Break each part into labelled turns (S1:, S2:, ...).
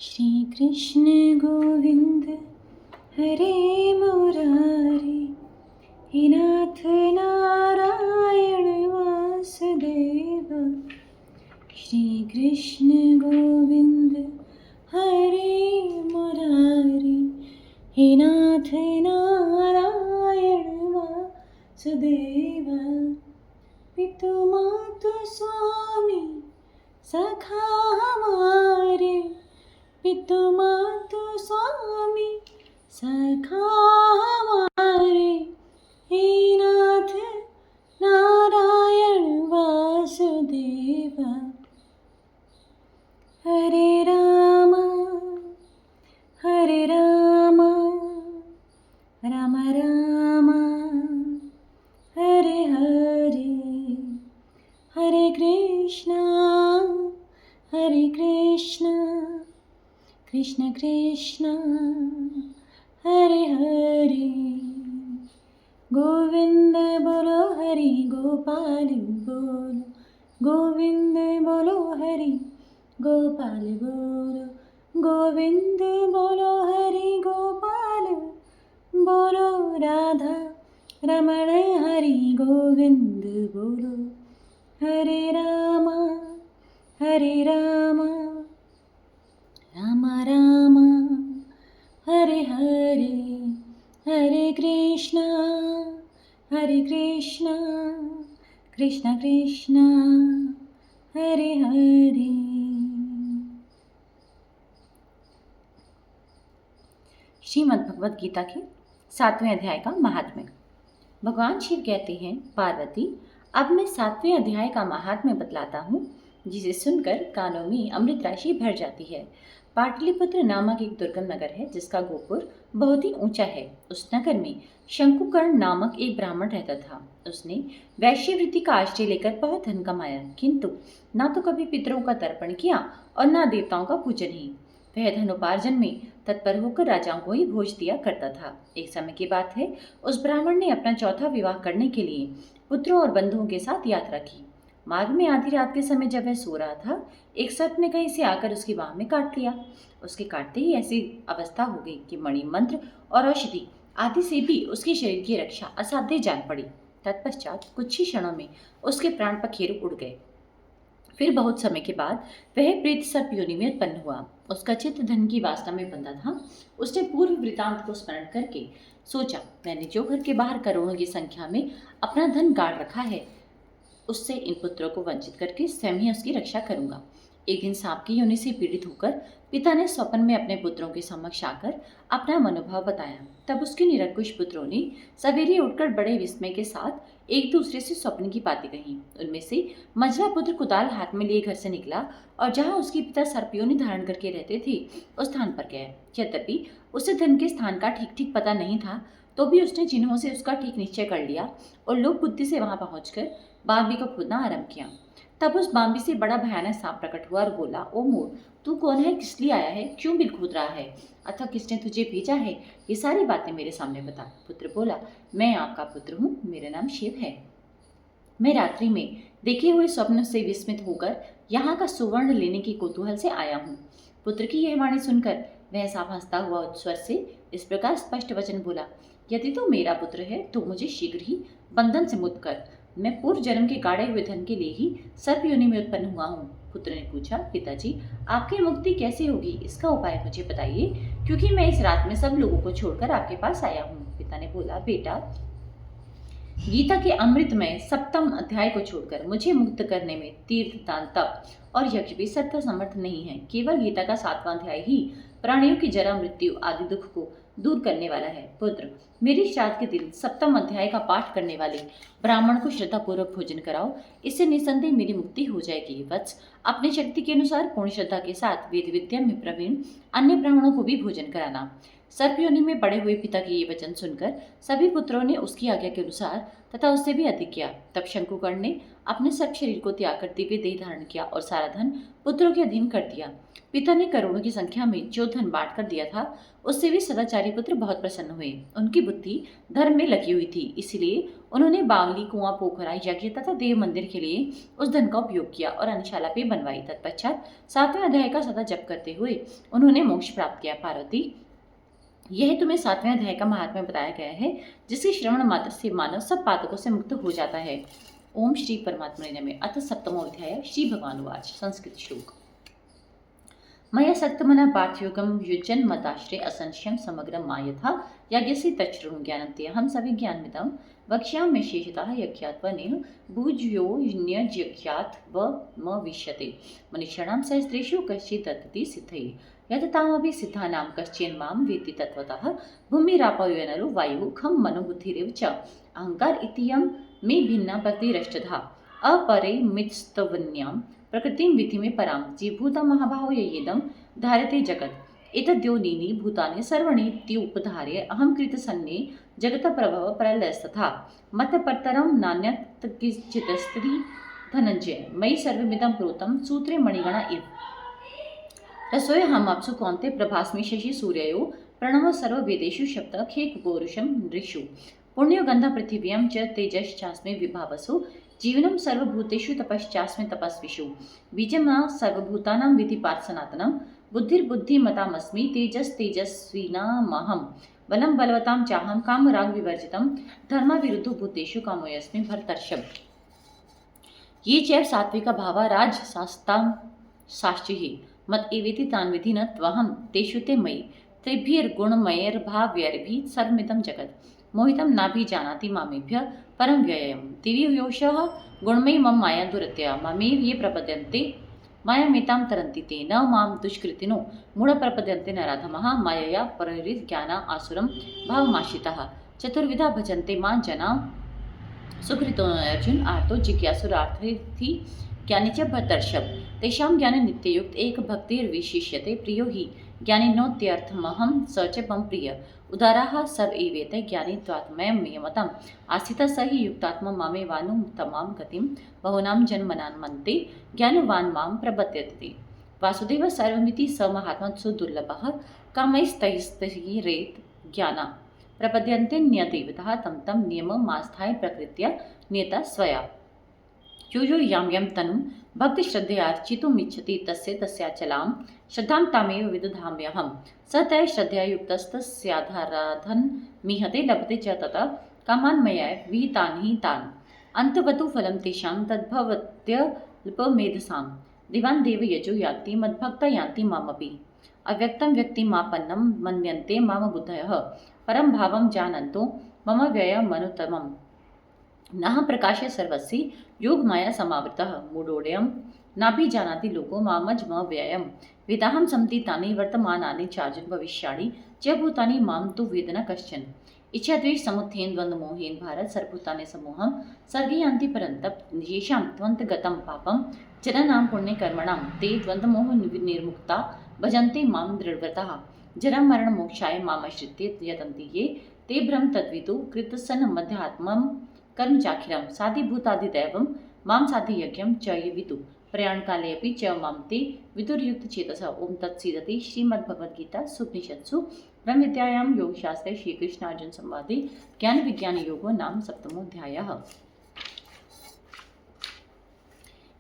S1: श्री कृष्ण गोविंद हरे मुरारी, हे नाथ नारायण वासुदेव। श्री कृष्ण गोविंद हरे मुरारी, हे नाथ नारायण वासुदेव। पितु मातु स्वामी सखा हमारे, पितु मातु स्वामी सखा हमारे, हे नाथ नारायण वासुदेव। हरे राम राम राम हरे हरे, हरे कृष्णा कृष्ण कृष्ण हरे हरे। गोविंद बोलो हरि गोपाल बोलो, गोविंद बोलो हरि गोपाल बोलो, गोविंद बोलो हरि गोपाल बोलो। राधा रमण हरि गोविंद बोलो। हरे राम राम राम हरे हरे, हरे कृष्णा कृष्ण कृष्ण हरे हरे। श्रीमद् भगवद गीता के 7वें अध्याय का महात्म्य। भगवान शिव कहते हैं, पार्वती, अब मैं 7वें अध्याय का महात्म्य बतलाता हूँ, जिसे सुनकर कानों में अमृत राशि भर जाती है। पाटलिपुत्र नामक एक दुर्गम नगर है, जिसका गोपुर बहुत ही ऊंचा है। उस नगर में शंकुकर्ण नामक एक ब्राह्मण रहता था। उसने वैश्यवृत्ति का आश्रय लेकर बहुत धन कमाया, किंतु ना तो कभी पितरों का तर्पण किया और ना देवताओं का पूजन ही। वह धन उपार्जन में तत्पर होकर राजाओं को ही भोज दिया करता था। एक समय की बात है, उस ब्राह्मण ने अपना चौथा विवाह करने के लिए पुत्रों और बंधुओं के साथ यात्रा की। मार्ग में आधी रात के समय जब वह सो रहा था, एक सर्प ने कहीं से आकर उसकी बाह में काट लिया। उसके काटते ही ऐसी अवस्था हो गई कि मणि मंत्र और औषधि आदि से भी उसके शरीर की रक्षा असाध्य जान पड़ी। तत्पश्चात कुछ ही क्षणों में उसके प्राण पखेरु उड़ गए। फिर बहुत समय के बाद वह प्रेत सर्प योनि में उत्पन्न हुआ। उसका चित्त धन की वासना में बंधा था। उसने पूर्व वृतांत को स्मरण करके सोचा, मैंने जो घर के बाहर करोड़ों की संख्या में अपना धन गाड़ रखा है, उससे इन पुत्रों को वंचित करके स्वयं ही उसकी रक्षा करूंगा। एक दिन सांप की योनि से पीड़ित होकर पिता ने स्वप्न में अपने पुत्रों के समक्ष आकर अपना मनोभाव बताया। तब उसके निरंकुश पुत्रों ने सवेरे उठकर बड़े विस्मय के साथ एक दूसरे से स्वप्न की बातें कही। उनमें से मझला पुत्र कुदाल हाथ में लिए घर से निकला और जहाँ उसके पिता सर्पयोनि धारण करके रहते थे, उस स्थान पर गया। यद्यपि उसे धन के स्थान का ठीक ठीक पता नहीं था, तो भी उसने चिन्हों से उसका ठीक निश्चय कर लिया और लोक बुद्धि से वहां पहुंचकर बांबी को खोदना आरंभ किया। तब उस बांबी से बड़ा भयानक सांप प्रकट हुआ और बोला, ओ मोर, तू कौन है, किस लिए आया है, क्यों बिल खोद रहा है, अथवा किसने तुझे भेजा है, ये सारी बातें मेरे सामने बता। पुत्र बोला, मैं आपका पुत्र हूँ, मेरा नाम शिव है। मैं रात्रि में देखे हुए स्वप्न से विस्मित होकर यहाँ का सुवर्ण लेने की कौतूहल से आया हूँ। पुत्र की यह वाणी सुनकर वह सांप हंसता हुआ स्वर से इस प्रकार स्पष्ट वचन बोला, यदि तू मेरा पुत्र है तो मुझे शीघ्र ही बंधन से मुक्त कर। मैं पूर्व जन्म के गाड़े हुए धन के लिए ही सर्प योनि में उत्पन्न हुआ हूँ। पुत्र ने पूछा, पिताजी, आपकी मुक्ति कैसे होगी, इसका उपाय मुझे बताइए, क्योंकि मैं इस रात में सब लोगों को छोड़कर आपके पास आया हूँ। पिता ने बोला, बेटा, गीता के अमृतमय 7वें अध्याय को छोड़कर मुझे मुक्त करने में तीर्थ, दान, तप और यज्ञ भी सत्य समर्थ नहीं है। केवल गीता का 7वां अध्याय ही प्राणियों की जरा, मृत्यु आदि दुख को दूर करने वाला है। पुत्र, मेरी श्राद्ध के दिन 7वें अध्याय का पाठ करने वाले ब्राह्मण को श्रद्धापूर्वक भोजन कराओ, इससे निसंदेह मेरी मुक्ति हो जाएगी। वत्स, अपनी शक्ति के अनुसार पूर्ण श्रद्धा के साथ वेद विद्या में प्रवीण अन्य ब्राह्मणों को भी भोजन कराना। सर्प योनि में बड़े हुए पिता के ये वचन सुनकर सभी पुत्रों ने उसकी आज्ञा के अनुसार तथा उससे भी अधिक किया। तब शंकुकर्ण ने अपने सब शरीर को त्याग कर दिव्य देह धारण किया और सारा धन पुत्रों के अधीन कर दिया। पिता ने करोड़ों की संख्या में जो धन बांट कर दिया था, उससे भी सदाचारी पुत्र बहुत प्रसन्न हुए। उनकी बुद्धि धर्म में लगी हुई थी, इसलिए उन्होंने बावली, कुआं, पोखरा, यज्ञ तथा देव मंदिर के लिए उस धन का उपयोग किया और अन्नशाला भी बनवाई। तत्पश्चात 7वें अध्याय का सदा जप करते हुए उन्होंने मोक्ष प्राप्त किया। पार्वती, यह तुम्हें 7वें अध्याय का महात्म्य बताया गया है, जिसके श्रवण मात्र से मानव सब पातकों से मुक्त हो जाता है। ओम श्री परमात्मने नमः। अथ 7वां अध्याय। श्री भगवान उवाच। संस्कृत श्लोक। मया सक्तमना पार्थयोगम युजन मताश्रय असंशयम समग्रम मायथा यज्ञस्य तच्छृणु ज्ञानन्तेऽहं सविज्ञानमिदं वक्ष्यामि शेषतः यज्ञात्वनेह भूज्यो न्यज्ञात् व म विश्यते मनुष्याणां सहस्रेषु कश्चित् दत्तति सिद्धये यततामपि सिद्धानां कश्चिन् मां वेत्ति तत्त्वतः भूमिरापयोनरो वायुः खं मनोबुद्धिरेव च अहंकार इत्ययं मे भिन्ना प्रतिरष्टधा अपरिमितस्तवन्यां प्रकृतिं विधि में परां जीभूता महाभाव येदं धार्यते जगत् एतद्योनीनि भूतानि सर्वणीत्युपधार्य अहं कृतसन्ने जगत प्रभव प्रलयस्तथा मतपरतरं नान्यत् किंचिदस्ति धनंजय मयि सर्वमिदं प्रोतं सूत्रे मणिगणा इव रसोय हम अप्सु कौन्ते प्रभास्मि शशि सूर्ययो प्रणव सर्व वेदेषु शब्द खे गोरुषम नृषु पुण्यो गंध पृथिव्यां च तेजश्चास्मे विभावसु जीवनम सर्वभूतेषु तपश्चास्मे तपस्विषु बीजमा सर्वभूतानां विधि पार्थ सनातनम बुद्धिर्बुद्धिमतामस्मि तेजस्तेजस्विनामहं बलं बलवतां चाहं कामराग विवर्जितं धर्म विरुद्धो भूतेषु कामोऽस्मि भरतर्षभ। ये चैव सात्विका भावा राज शास्तां साश्चिहि मत एवेति तान् विधि न त्वहं तेषु ते मयि त्रिभिर्गुणमयैर्भाव्यैर्भिः सर्वमिदं जगत् मोहितं नाभि जानाति मामेभ्यः परं व्ययम् दिव्य योषः गुणमयी मम माया दुरत्या ममेव ये प्रपद्यन्ते मायामेतां तरन्ति ते न मां दुष्कृतिनो मूढ प्रपद्यन्ते नराधमः मायया परहृत् ज्ञाना आसुरं भावमाश्रिताः चतुर्विधा भजन्ते मां जना सुकृतो अर्जुन आर्तो जिज्ञासुरार्थी ज्ञानी च भरतर्षभ तेषां ज्ञाने नित्ययुक्त एक भक्तिर्विशिष्यते प्रियो हि ज्ञानिनोत्यर्थमहं स च मम प्रिय उदाराः सर्व एवेते ज्ञानी त्वात्मयं नियमतम् आस्थितः स हि युक्तात्मा मामेवानुत्तमां गतिं बहूनां जन्मनान्मन्ते ज्ञानवान् मां प्रपद्यते वासुदेव सर्वमिति स महात्मा सुदुर्लभः कामैस्तैस्तैरेत ज्ञाना प्रपद्यन्ते न्यदेवतः तं तं नियममास्थाय प्रकृत्या नियता स्वया यो यो यां यां तनुं भक्तिश्रद्धयार्चितुमिच्छति तस्य तस्याचलां श्रद्धां तामेव विदधाम्यहं स तया श्रद्धया युक्तस्तस्याधाराधन् मिहते लभते च ततः कामान् मया विहितान् हि तान् अन्तवतु फलं तेषां तद्भवत्यल्पमेधसां दिवान् देव यजो यान्ति मद्भक्ता यान्ति मामपि अव्यक्तं व्यक्तिमापन्नं मन्यन्ते माम बुद्धयः परं भावं जानन्तो मम व्ययमनुत्तमम् नः प्रकाशे सर्वस्य योगमाया समावृतः मूढोऽयं नापि जानाति लोको मामज म व्ययम् वेदाहं सन्ति तानि वर्तमानानि चार्जुन भविष्याणि च भूतानि मां तु वेद न कश्चन इच्छाद्वेष समुत्थेन द्वन्द्वमोहेन भारत सर्वभूतानि समूहं सर्गे यान्ति परन्तप येषां त्वन्तगतं पापं जनानां पुण्यकर्मणां ते द्वन्द्वमोह निर्मुक्ता भजन्ते मां दृढव्रताः जरामरणमोक्षाय मामाश्रित्य यतन्ति ये ते ब्रह्म तद्विदु कृतसन् मध्यात्मं कर्म चाखिरं साधिभूतादिदैवं मां साधियज्ञं च ये विदु प्रयाणकाले अपि च मां ते विदुर्युक्तचेतसः ओम तत्सीदति श्रीमद्भगवद्गीता सुपनिषत्सु ब्रह्मविद्यायां योगशास्त्रे श्रीकृष्णार्जुन संवादे ज्ञान विज्ञान योगो नाम 7मोऽध्यायः।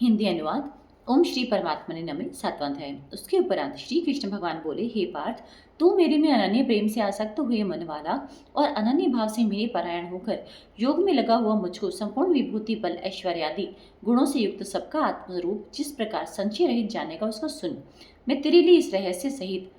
S1: हिंदी अनुवाद। ओम श्री परमात्मने नमः। 7वां अध्याय। उसके उपरांत श्री कृष्ण भगवान बोले, हे पार्थ, तू मेरे में अनन्य प्रेम से आसक्त हुए मन वाला और अनन्य भाव से मेरे परायण होकर योग में लगा हुआ मुझको संपूर्ण विभूति बल ऐश्वर्य आदि गुणों से युक्त सबका आत्मरूप जिस प्रकार संचय रहित जानेगा उसको सुन। मैं तेरे लिए इस रहस्य सहित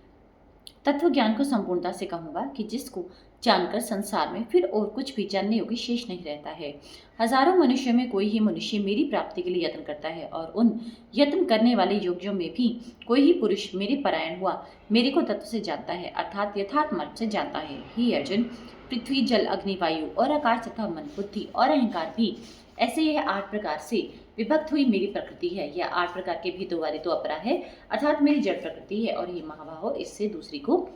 S1: तत्व ज्ञान को संपूर्णता से कहूँगा कि जिसको जानकर संसार में फिर और कुछ भी जानने योग्य शेष नहीं रहता है। हजारों मनुष्यों में कोई ही मनुष्य मेरी प्राप्ति के लिए यत्न करता है और उन यत्न करने वाले योगियों में भी कोई ही पुरुष मेरे परायण हुआ मेरे को तत्व से जानता है, अर्थात यथार्थ मर्म से जानता है। हे अर्जुन, पृथ्वी, जल, अग्नि, वायु और आकाश तथा मन, बुद्धि और अहंकार भी ऐसे यह 8 प्रकार से विभक्त हुई मेरी प्रकृति है। यह 8 प्रकार के भेदों वाली तो अपरा है, अर्थात मेरी जड़ प्रकृति है। और हे महाबाहो, इससे दूसरी को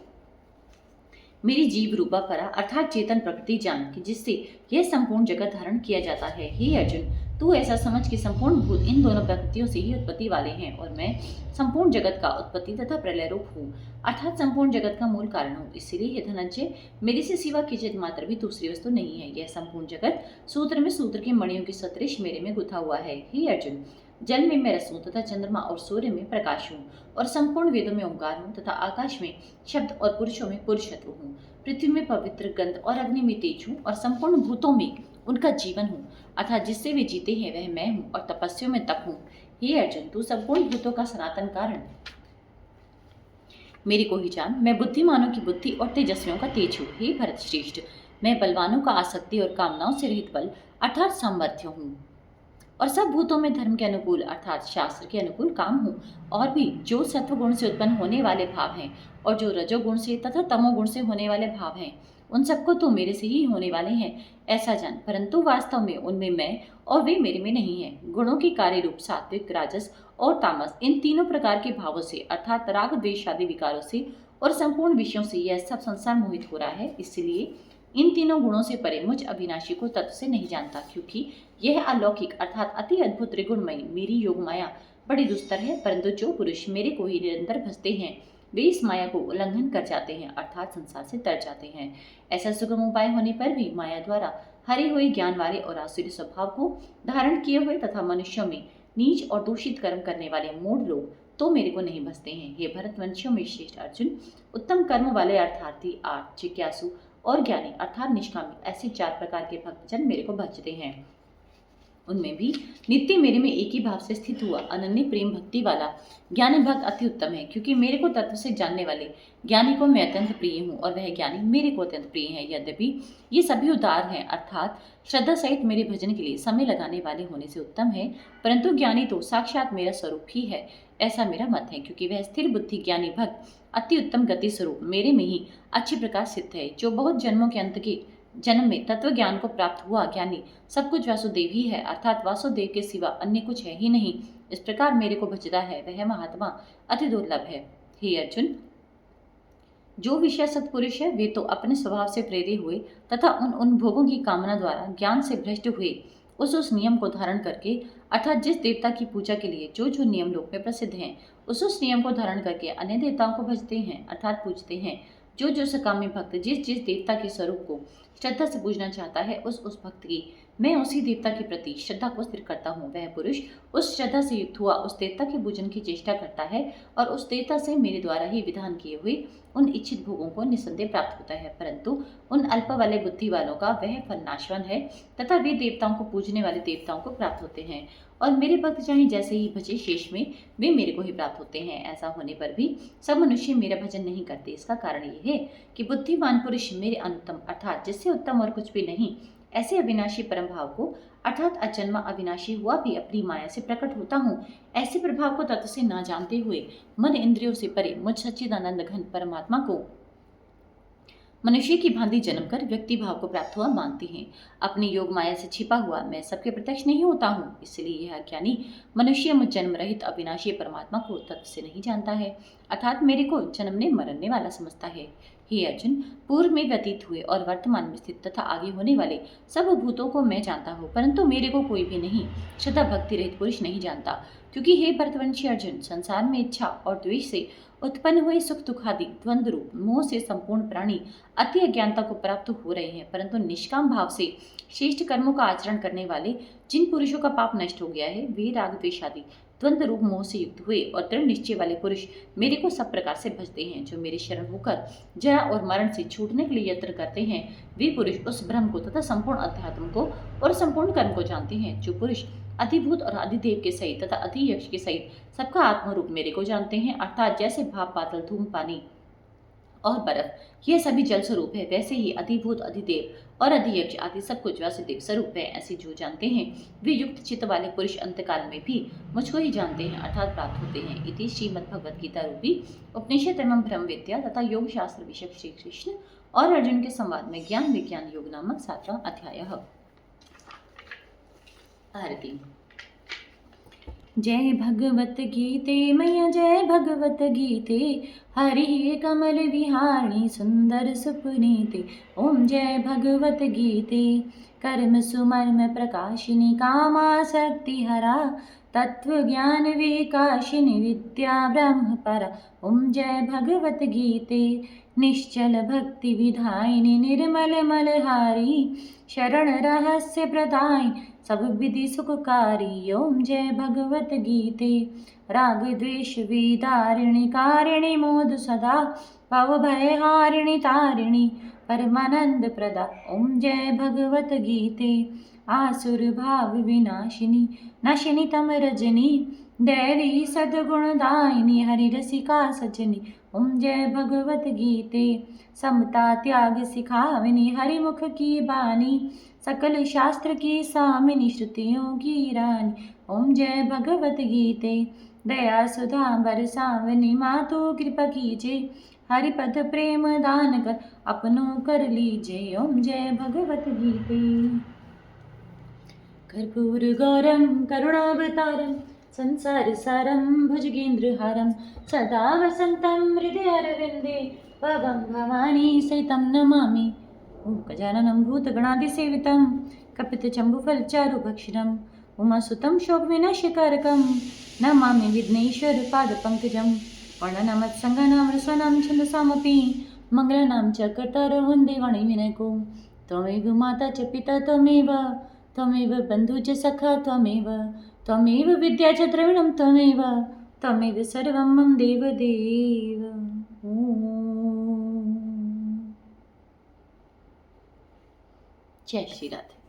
S1: मेरी जीव रूपा परा अर्थात चेतन प्रकृति जान कि जिससे यह संपूर्ण जगत धारण किया जाता है। हे अर्जुन, तू ऐसा समझ कि संपूर्ण भूत इन दोनों प्रकृतियों से ही उत्पत्ति वाले हैं और मैं संपूर्ण जगत का उत्पत्ति तथा प्रलय रूप हूँ, अर्थात संपूर्ण जगत का मूल कारण हूँ। इसलिए हे धनंजय, मेरे से सिवा किंचित मात्र भी दूसरी वस्तु नहीं है। यह संपूर्ण जगत सूत्र में सूत्र की मणियों की सदृश मेरे में गुथा हुआ है। हे अर्जुन, जल में मैं रस हूँ तथा चंद्रमा और सूर्य में प्रकाश हूँ और संपूर्ण वेदों में ओंकार हूँ तथा आकाश में शब्द और पुरुषों में पुरुषत्व हूँ। पृथ्वी में पवित्र गंध और अग्नि में तेज हूँ और संपूर्ण भूतों में उनका जीवन हूँ, अर्थात जिससे वे जीते हैं वह मैं हूँ और तपस्वियों में तप हूँ। हे अर्जुन, तू संपूर्ण भूतों का सनातन कारण मेरे को ही जान। मैं बुद्धिमानों की बुद्धि और तेजस्वियों का तेज हूँ। हे भरत श्रेष्ठ, मैं बलवानों का आसक्ति और कामनाओं से रहित बल अर्थात सामर्थ्य हूँ और सब भूतों में धर्म के अनुकूल अर्थात शास्त्र के अनुकूल काम हूँ। और भी जो सत्वगुण से उत्पन्न होने वाले भाव हैं और जो रजोगुण से तथा तमोगुण से होने वाले भाव हैं, उन सबको तो मेरे से ही होने वाले हैं ऐसा जान, परंतु वास्तव में उनमें मैं और वे मेरे में नहीं है। गुणों के कार्य रूप सात्विक, राजस और तामस, इन तीनों प्रकार के भावों से अर्थात राग द्वेष आदि विकारों से और संपूर्ण विषयों से यह सब संसार मोहित हो रहा है। इसलिए इन तीनों गुणों से परे मुझ अविनाशी को तत्व से नहीं जानता, क्योंकि यह अलौकिक अर्थात अति अद्भुत त्रिगुणमयी मेरी योग माया बड़ी दुस्तर है। परंतु जो पुरुष मेरे को ही निरंतर भजते हैं वे इस माया को उल्लंघन कर जाते हैं अर्थात संसार से तर जाते हैं। ऐसा सुगम उपाय होने पर भी माया द्वारा हरे हुए ज्ञान वाले और आसुरी स्वभाव को धारण किए हुए तथा मनुष्यों में नीच और दूषित कर्म करने वाले मूढ़ लोग तो मेरे को नहीं भजते हैं। हे भरतवंशियों में श्रेष्ठ अर्जुन, उत्तम कर्म वाले अर्थार्थी, आर्त, जिज्ञासु और ज्ञानी अर्थात निष्कामी, ऐसे 4 प्रकार के भक्तजन मेरे को भजते हैं। उनमें भी नित्य मेरे में एक ही भाव से स्थित हुआ अनन्य प्रेम भक्ति वाला ज्ञानी भक्त अति उत्तम है, क्योंकि मेरे को तत्व से जानने वाले ज्ञानी को मैं अत्यंत प्रिय हूँ और वह ज्ञानी मेरे को अत्यंत प्रिय है। यद्यपि ये सभी उदार हैं अर्थात श्रद्धा सहित मेरे भजन के लिए समय लगाने वाले होने से उत्तम है, परंतु ज्ञानी तो साक्षात मेरा स्वरूप ही है ऐसा मेरा मत है, क्योंकि वह स्थिर बुद्धि ज्ञानी भक्त अति उत्तम गति स्वरूप मेरे में ही अच्छी प्रकार सिद्ध है। जो बहुत जन्मों के अंत के जन्म में तत्व ज्ञान को प्राप्त हुआ ज्ञानी सब कुछ वासुदेव ही है अर्थात वासुदेव के सिवा अन्य कुछ है ही नहीं, इस प्रकार मेरे को भजता है वह महात्मा अति दुर्लभ है। हे अर्जुन, जो विषय सत्पुरुष है वे तो अपने स्वभाव से प्रेरित हुए तथा उन भोगों की कामना द्वारा ज्ञान से भ्रष्ट हुए उस नियम को धारण करके अर्थात जिस देवता की पूजा के लिए जो जो नियम लोक में प्रसिद्ध हैं उस नियम को धारण करके अन्य देवताओं को भजते हैं अर्थात पूजते हैं। जो जो सकामी भक्त जिस जिस देवता के स्वरूप को श्रद्धा से पूजना चाहता है उस भक्त की मैं उसी देवता के प्रति श्रद्धा को स्थिर करता हूँ। वह पुरुष उस श्रद्धा से युक्त हुआ उस देवता के पूजन की चेष्टा करता है और उस देवता से मेरे द्वारा ही विधान किए हुए उन इच्छित भोगों को निस्संदेह प्राप्त होता है, परंतु उन अल्प वाले बुद्धि वालों का वह फल नाशवान है तथा वे देवताओं को पूजने वाले देवताओं को प्राप्त होते हैं और मेरे भक्त चाहे जैसे ही भजे शेष में वे मेरे को ही प्राप्त होते हैं। ऐसा होने पर भी सब मनुष्य मेरा भजन नहीं करते। इसका कारण ये है कि बुद्धिमान पुरुष मेरे अनुत्तम अर्थात जिससे उत्तम और कुछ भी नहीं ऐसे अविनाशी परम भाव को अर्थात अजन्मा अविनाशी हुआ भी अपनी माया से प्रकट होता हूँ ऐसे प्रभाव को तत्व से ना जानते हुए मन इंद्रियों से परे मुझ सच्चिदानंद घन परमात्मा को मनुष्य की भांति जन्म कर व्यक्ति भाव को प्राप्त हुआ मानते हैं। अपनी योग माया से छिपा हुआ मैं सबके प्रत्यक्ष नहीं होता हूँ, इसलिए यह अज्ञानी मनुष्य मुझ जन्म रहित अविनाशी परमात्मा को तत्व से नहीं जानता है अर्थात मेरे को जन्मने मरने वाला समझता है। हे अर्जुन, पूर्व में व्यतीत हुए और वर्तमान में स्थित तथा आगे होने वाले सब भूतों को मैं जानता हूँ, परंतु मेरे को कोई भी नहीं श्रद्धा भक्ति रहित पुरुष नहीं जानता, क्योंकि हे भरतवंशी अर्जुन, संसार में इच्छा और द्वेष से उत्पन्न हुए सुख दुखादि द्वंद्व रूप मोह से संपूर्ण प्राणी अति अज्ञानता को प्राप्त हो रहे हैं, परंतु निष्काम भाव से श्रेष्ठ कर्मों का आचरण करने वाले जिन पुरुषों का पाप नष्ट हो गया है वे राग द्वेष आदि द्वंद्व रूप मोह से युक्त हुए और दृढ़ निश्चय वाले पुरुष मेरे को सब प्रकार से भजते हैं। जो मेरे शरण होकर जरा और मरण से छूटने के लिए यत्न करते हैं वे पुरुष उस ब्रह्म को तथा संपूर्ण अध्यात्म को और संपूर्ण कर्म को जानते हैं। जो पुरुष अधिभूत और अधिदेव के सहित तथा अधियक्ष के सहित सबका आत्मरूप मेरे को जानते हैं अर्थात जैसे भाप पातल धूम पानी और बर्फ यह सभी जल स्वरूप है, वैसे ही अधिभूत अधिदेव और अधियक्ष आदि सब कुछ वासुदेव स्वरूप है। ऐसे जो जानते हैं वे युक्त चित्त वाले पुरुष अंतकाल में भी मुझको ही जानते हैं अर्थात प्राप्त होते हैं। इति श्रीमद् भगवद गीता रूपी उपनिषद एवं ब्रह्म विद्या तथा योग शास्त्र विषय श्री कृष्ण और अर्जुन के संवाद में ज्ञान विज्ञान योग नामक 7वां अध्याय। आरती। जय भगवत गीते मैया जय भगवत गीते, हरि कमल विहारिणी सुंदर सुपुनीते। ओम जय भगवत गीते, कर्म सुमर्म प्रकाशिनी कामासक्ति हरा, तत्व ज्ञान विकाशिनी विद्या ब्रह्म परा। ओम जय भगवत गीते, निश्चल भक्ति विधायिनी निर्मल मलहारी, शरण रहस्य प्रदाय सब विधि सुखकारी। ओम जय भगवत गीते, राग द्वेष विदारिणी कारिणी मोद सदा, भव भय हारिणी तारिणी परमानंद प्रदा। ओम जय भगवत गीते, आसुर भाव विनाशिनी नशिनी तम रजनी, दैवी सद्गुणदायिनी हरि रसिका सजनी। ओम जय भगवत गीते, समता त्याग सिखाविनी हरि मुख की बानी, सकल शास्त्र की स्वामिनी श्रुतियों की रानी। ओम जय भगवत गीते, दया सुधा बरसावनी मातु कृपा कीजे, हरिपद प्रेम दान कर अपनों कर लीजे। ओम जय भगवत गीते, कर्पूर गौरम करुणावतारम संसार सारम भुजगेन्द्रहारम, सदा वसंतं हृदय अरविंदे भवं भवानी सहितं नमामि। गजाननं भूतगणादिसेवितं कपितजम्बूफलचारुभक्षितम् उमासुतं शोकविनाशकारकं नमामि विघ्नेश्वरपादपङ्कजं। वर्णनमत्सङ्गानां रसानां छन्दसामपि मङ्गलानां च कर्तारं वन्दे वाणीविनायको। त्वमेव माता च पिता त्वमेव, त्वमेव बन्धु च सखा त्वमेव, त्वमेव विद्या च द्रविणं त्वमेव, त्वमेव सर्वं मम देवदेव। जय श्री राधे।